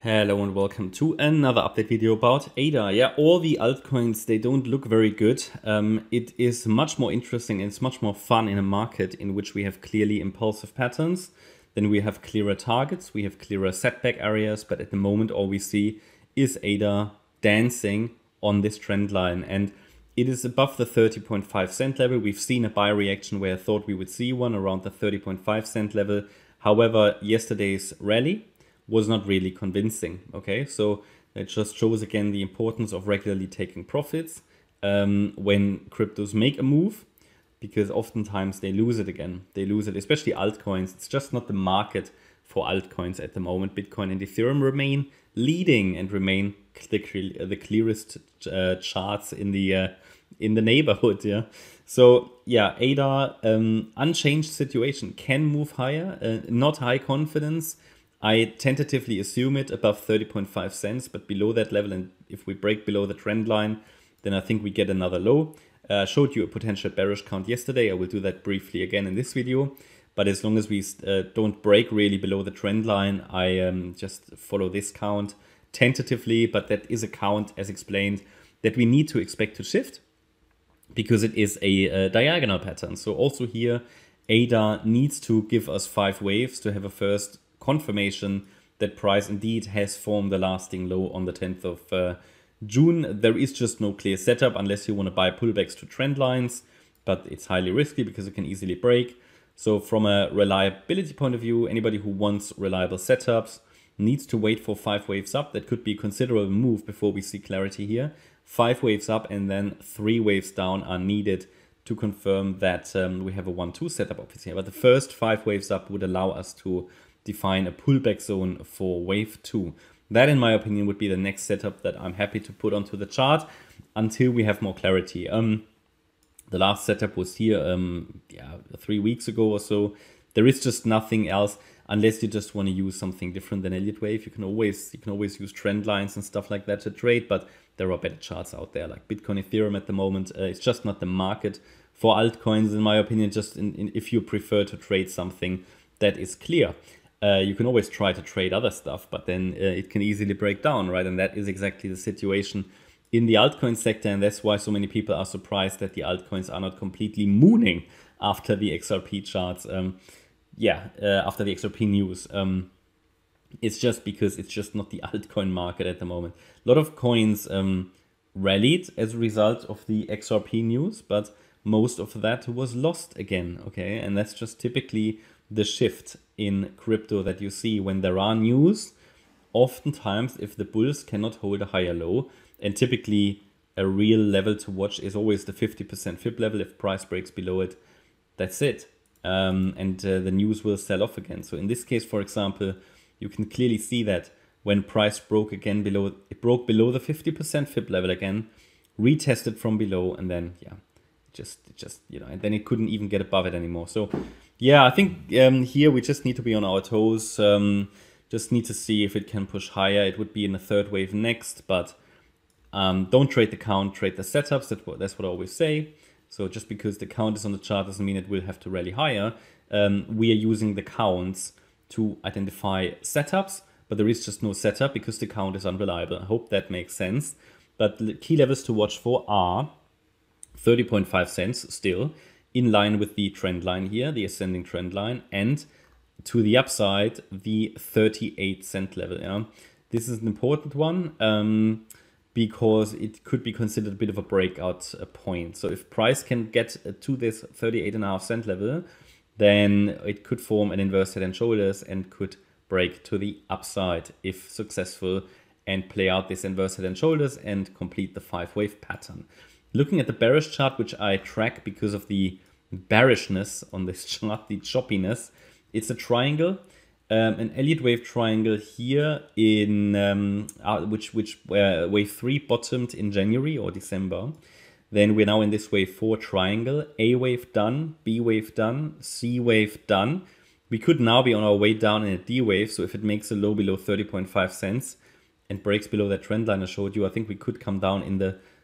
Hello and welcome to another update video about ADA. Yeah, all the altcoins, they don't look very good. It is much more interesting and it's much more fun in a market in which we have clearly impulsive patterns. Then we have clearer targets, we have clearer setback areas, but at the moment all we see is ADA dancing on this trend line. And it is above the 30.5 cent level. We've seen a buy reaction where I thought we would see one around the 30.5 cent level. However, yesterday's rally was not really convincing. Okay, so it just shows again the importance of regularly taking profits when cryptos make a move, because oftentimes they lose it again. They lose it, especially altcoins. It's just not the market for altcoins at the moment. Bitcoin and Ethereum remain leading and remain the clearest charts in the neighborhood. Yeah. So yeah, ADA unchanged situation, can move higher, not high confidence. I tentatively assume it above 30.5 cents, but below that level, and if we break below the trend line, then I think we get another low. I showed you a potential bearish count yesterday. I will do that briefly again in this video. But as long as we don't break really below the trend line, I just follow this count tentatively. But that is a count, as explained, that we need to expect to shift because it is a diagonal pattern. So also here, ADA needs to give us 5 waves to have a first confirmation that price indeed has formed the lasting low on the 10th of June. There is just no clear setup unless you want to buy pullbacks to trend lines, but it's highly risky because it can easily break. So from a reliability point of view, anybody who wants reliable setups needs to wait for 5 waves up. That could be a considerable move before we see clarity here. 5 waves up and then 3 waves down are needed to confirm that we have a 1-2 setup obviously. But the first 5 waves up would allow us to define a pullback zone for wave 2. That, in my opinion, would be the next setup that I'm happy to put onto the chart until we have more clarity. The last setup was here 3 weeks ago or so. There is just nothing else unless you just want to use something different than Elliott wave. You can always use trend lines and stuff like that to trade, but there are better charts out there like Bitcoin, Ethereum at the moment. It's just not the market for altcoins, in my opinion. Just if you prefer to trade something that is clear. You can always try to trade other stuff, but then it can easily break down, right? And that is exactly the situation in the altcoin sector. And that's why so many people are surprised that the altcoins are not completely mooning after the XRP charts. After the XRP news. It's just because it's just not the altcoin market at the moment. A lot of coins rallied as a result of the XRP news, but most of that was lost again, okay? And that's just typically the shift in crypto that you see when there are news. Oftentimes, if the bulls cannot hold a higher low, and typically a real level to watch is always the 50% fib level. If price breaks below it, that's it. The news will sell off again. So in this case, for example, you can clearly see that when price broke again below, it broke below the 50% fib level again, retested from below, and then and then it couldn't even get above it anymore. So yeah, I think here we just need to be on our toes. Just need to see if it can push higher. It would be in the third wave next, but don't trade the count, trade the setups. That's what I always say. So just because the count is on the chart doesn't mean it will have to rally higher. We are using the counts to identify setups, but there is just no setup because the count is unreliable. I hope that makes sense. But the key levels to watch for are 30.5 cents still, in line with the trend line here, the ascending trend line, and to the upside, the 38 cent level. Yeah? This is an important one because it could be considered a bit of a breakout point. So if price can get to this 38.5 cent level, then it could form an inverse head and shoulders and could break to the upside if successful and play out this inverse head and shoulders and complete the 5-wave pattern. Looking at the bearish chart, which I track because of the bearishness on this chart, the choppiness, it's a triangle, an Elliott wave triangle here in which wave 3 bottomed in January or December. Then we're now in this wave 4 triangle. A wave done, B wave done, C wave done. We could now be on our way down in a D wave. So if it makes a low below 30.5 cents and breaks below that trend line I showed you, I think we could come down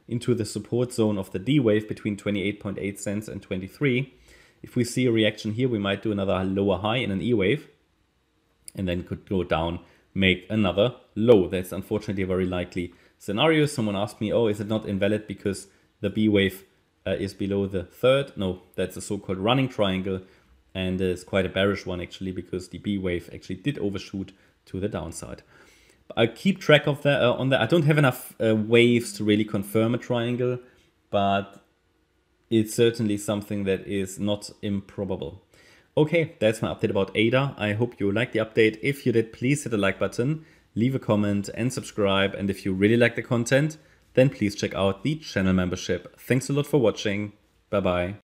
into the support zone of the D wave between 28.8 cents and 23. If we see a reaction here, we might do another lower high in an E wave and then could go down make another low. That's unfortunately a very likely scenario. Someone asked me, oh, is it not invalid because the B wave is below the third? No, that's a so-called running triangle, and it's quite a bearish one actually, because the B wave actually did overshoot to the downside. I'll keep track of that on that. I don't have enough waves to really confirm a triangle, but it's certainly something that is not improbable. Okay, that's my update about ADA. I hope you liked the update. If you did, please hit the like button, leave a comment and subscribe. And if you really like the content, then please check out the channel membership. Thanks a lot for watching. Bye bye.